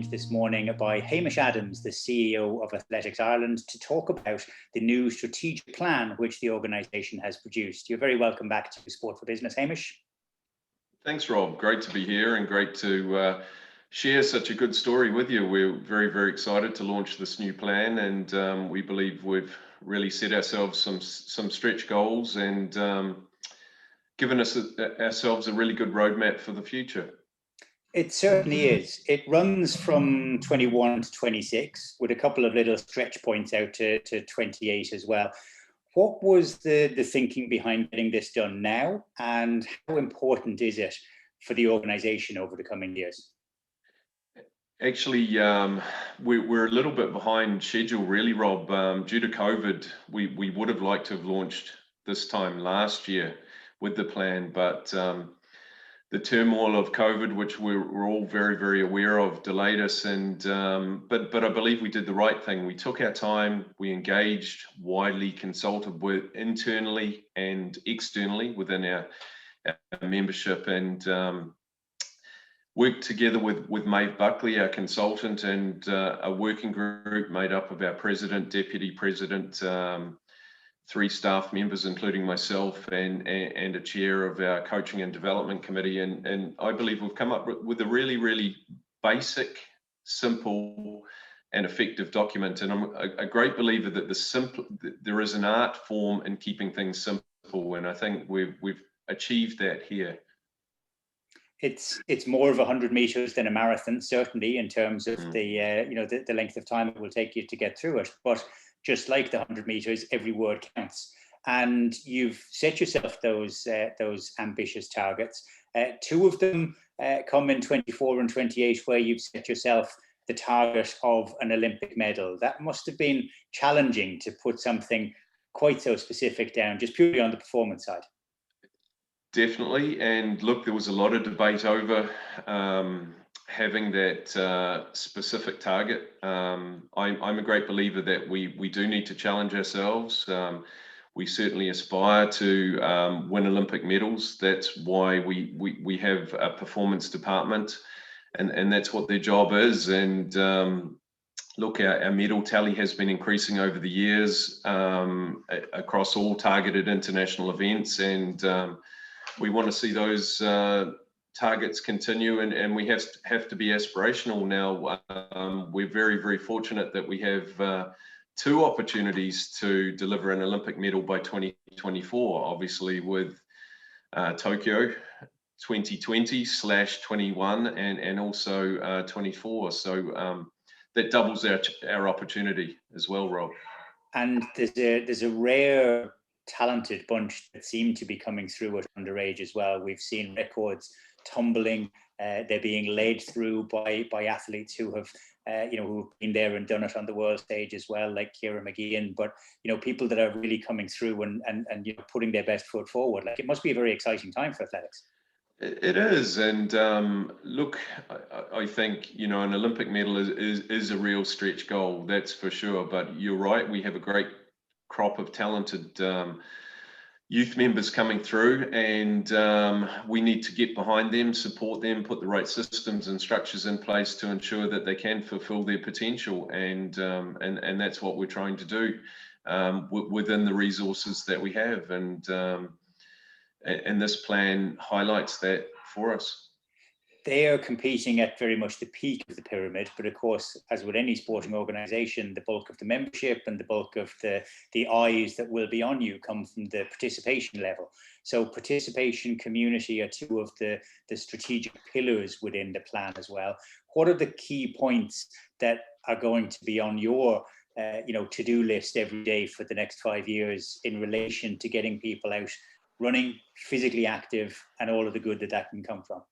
joined this morning by Hamish Adams, the CEO of Athletics Ireland, to talk about the new strategic plan which the organisation has produced. You're very welcome back to Sport for Business, Hamish. Thanks, Rob. Great to be here and great to share such a good story with you. We're very, very excited to launch this new plan, and we believe we've really set ourselves some stretch goals and given ourselves a really good roadmap for the future. It certainly is. It runs from 21 to 26 with a couple of little stretch points out to 28 as well. What was the thinking behind getting this done now, and how important is it for the organisation over the coming years? Actually, we're a little bit behind schedule, really, Rob. Due to COVID, we would have liked to have launched this time last year with the plan, but the turmoil of COVID, which we're all very, very aware of, delayed us. And but I believe we did the right thing. We took our time. We engaged, widely consulted with internally and externally within our membership, and worked together with Maeve Buckley, our consultant, and a working group made up of our president, deputy president, 3 staff members, including myself, and a chair of our coaching and development committee. And I believe we've come up with a really, really basic, simple, and effective document. And I'm a great believer that there is an art form in keeping things simple, and I think we've achieved that here. It's more of 100 meters than a marathon, certainly, in terms of the length of time it will take you to get through it. But just like the 100 meters, every word counts. And you've set yourself those ambitious targets. 2 of them come in 24 and 28, where you've set yourself the target of an Olympic medal. That must have been challenging to put something quite so specific down, just purely on the performance side. Definitely. And look, there was a lot of debate over having that specific target. I'm a great believer that we do need to challenge ourselves. We certainly aspire to win Olympic medals. That's why we have a performance department, and that's what their job is. And look, our medal tally has been increasing over the years across all targeted international events, and we want to see those targets continue, and we have to be aspirational now. We're very, very fortunate that we have 2 opportunities to deliver an Olympic medal by 2024, obviously with Tokyo 2020/21 and also 24. So that doubles our opportunity as well, Rob. And there's a rare talented bunch that seem to be coming through at underage as well. We've seen records tumbling. They're being led through by athletes who have who've been there and done it on the world stage as well, like Ciara McGeehan. But people that are really coming through and putting their best foot forward. Like, it must be a very exciting time for athletics. It is, and look, I think an Olympic medal is a real stretch goal, that's for sure. But you're right, we have a great crop of talented youth members coming through, and we need to get behind them, support them, put the right systems and structures in place to ensure that they can fulfill their potential, and that's what we're trying to do within the resources that we have, and this plan highlights that for us. They are competing at very much the peak of the pyramid, but of course, as with any sporting organisation, the bulk of the membership and the bulk of the eyes that will be on you come from the participation level. So participation, community are 2 of the strategic pillars within the plan as well. What are the key points that are going to be on your to-do list every day for the next 5 years in relation to getting people out running, physically active, and all of the good that can come from?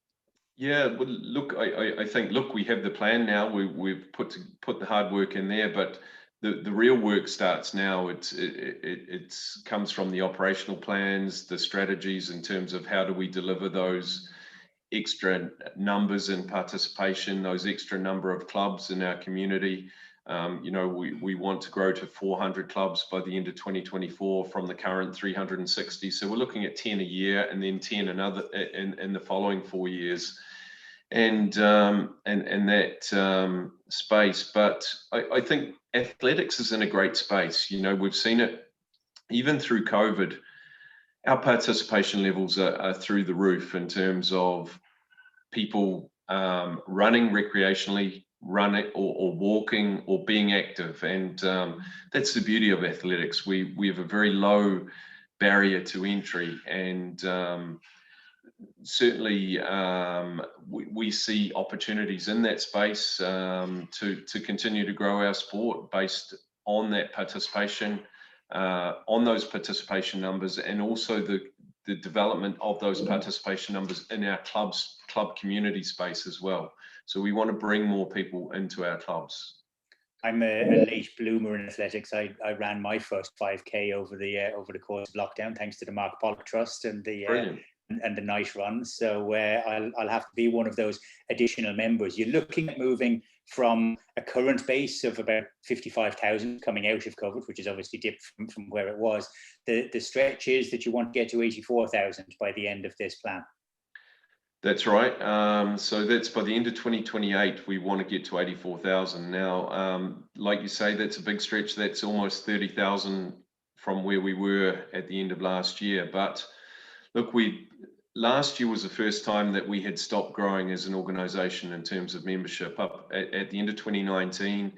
Yeah, well, look, I think, we have the plan now. We've put the hard work in there, but the real work starts now. It comes from the operational plans, the strategies in terms of how do we deliver those extra numbers in participation, those extra number of clubs in our community. We want to grow to 400 clubs by the end of 2024 from the current 360. So we're looking at 10 a year, and then 10 another in the following 4 years. and that space. But I think athletics is in a great space. You know, we've seen it even through COVID. Our participation levels are through the roof in terms of people running recreationally, running or walking or being active, and that's the beauty of athletics. We have a very low barrier to entry, and certainly we see opportunities in that space to continue to grow our sport based on that participation, on those participation numbers, and also the development of those participation numbers in our club community space as well. So we want to bring more people into our clubs. I'm a late bloomer in athletics. I ran my first 5K over the course of lockdown, thanks to the Mark Pollock Trust and the night run. So I'll have to be one of those additional members. You're looking at moving from a current base of about 55,000 coming out of COVID, which is obviously dipped from where it was. The stretch is that you want to get to 84,000 by the end of this plan. That's right. So that's by the end of 2028, we want to get to 84,000. Now, like you say, that's a big stretch. That's almost 30,000 from where we were at the end of last year. But look, last year was the first time that we had stopped growing as an organization in terms of membership. Up at the end of 2019,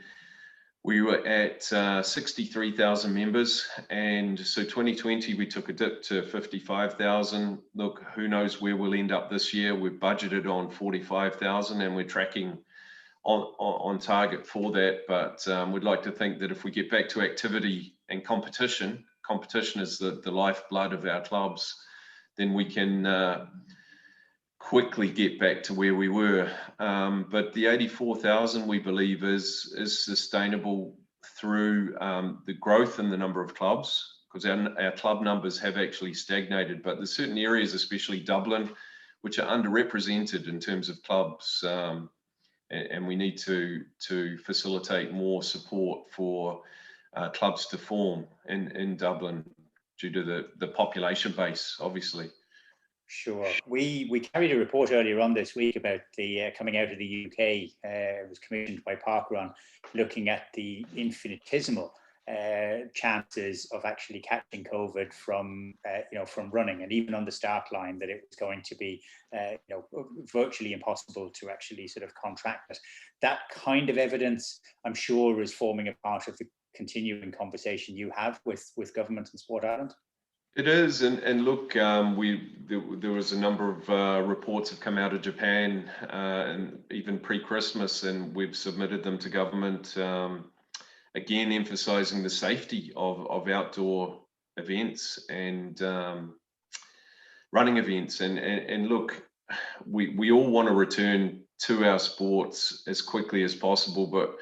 we were at 63,000 members, and so 2020 we took a dip to 55,000. Look, who knows where we'll end up this year. We've budgeted on 45,000, and we're tracking on target for that. But we'd like to think that if we get back to activity and competition is the lifeblood of our clubs, then we can quickly get back to where we were. But the 84,000 we believe is sustainable through the growth in the number of clubs, because our club numbers have actually stagnated. But there's certain areas, especially Dublin, which are underrepresented in terms of clubs, and we need to facilitate more support for clubs to form in Dublin due to the population base, obviously. Sure. We carried a report earlier on this week about the coming out of the UK. It was commissioned by Parkrun, looking at the infinitesimal chances of actually catching COVID from running, and even on the start line, that it was going to be virtually impossible to actually sort of contract it. That kind of evidence, I'm sure, is forming a part of the continuing conversation you have with government and Sport Ireland. It is, and look, there was a number of reports have come out of Japan, and even pre-Christmas, and we've submitted them to government, again emphasising the safety of outdoor events and running events. And look, we all want to return to our sports as quickly as possible, but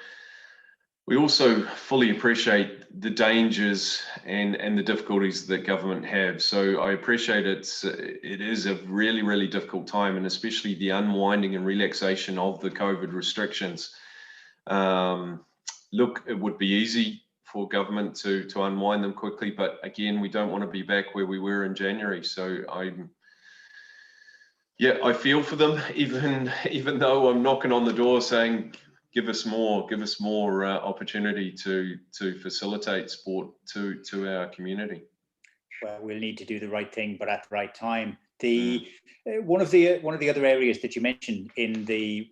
we also fully appreciate the dangers and the difficulties that government have. So I appreciate it is a really, really difficult time, and especially the unwinding and relaxation of the COVID restrictions. Look, it would be easy for government to unwind them quickly, but again, we don't want to be back where we were in January. So I feel for them, even though I'm knocking on the door saying, give us more opportunity to facilitate sport to our community. Well, we'll need to do the right thing, but at the right time. One of the other areas that you mentioned in the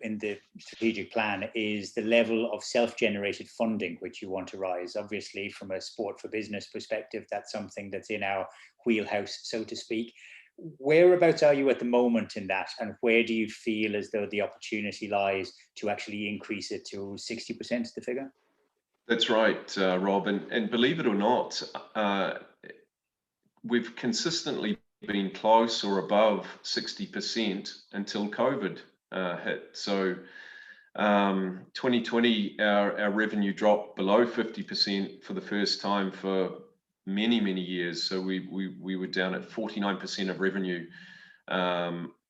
strategic plan is the level of self-generated funding which you want to rise. Obviously, from a sport for business perspective, that's something that's in our wheelhouse, so to speak. Whereabouts are you at the moment in that, and where do you feel as though the opportunity lies to actually increase it to 60%, the figure? That's right, Rob, and believe it or not, we've consistently been close or above 60% until COVID hit. So 2020, our revenue dropped below 50% for the first time for many years. So we were down at 49% of revenue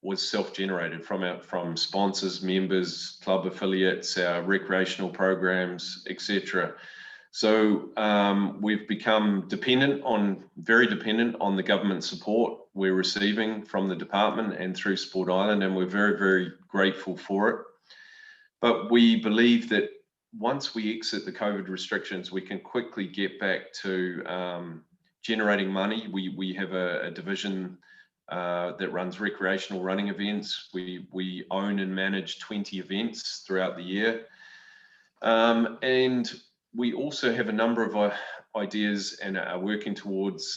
was self-generated from sponsors, members, club affiliates, our recreational programs, etc. So we've become very dependent on the government support we're receiving from the department and through Sport Island, and we're very, very grateful for it. But we believe that once we exit the COVID restrictions, we can quickly get back to generating money. We have a division that runs recreational running events. We own and manage 20 events throughout the year. And we also have a number of ideas and are working towards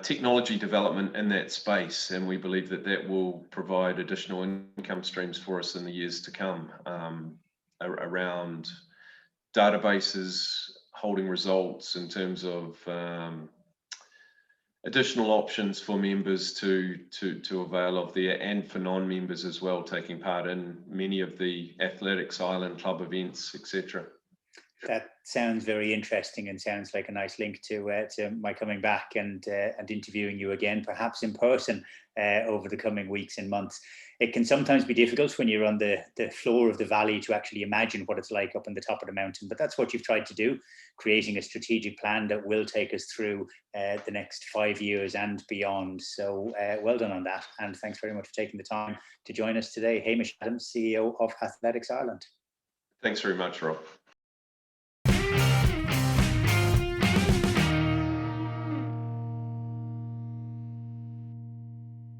technology development in that space, and we believe that that will provide additional income streams for us in the years to come, around databases, holding results in terms of additional options for members to avail of there, and for non-members as well, taking part in many of the Athletics Island club events, etc. That sounds very interesting and sounds like a nice link to my coming back and interviewing you again, perhaps in person over the coming weeks and months. It can sometimes be difficult when you're on the floor of the valley to actually imagine what it's like up on the top of the mountain, but that's what you've tried to do, creating a strategic plan that will take us through the next 5 years and beyond. So well done on that, and thanks very much for taking the time to join us today. Hamish Adams, CEO of Athletics Ireland. Thanks very much, Rob.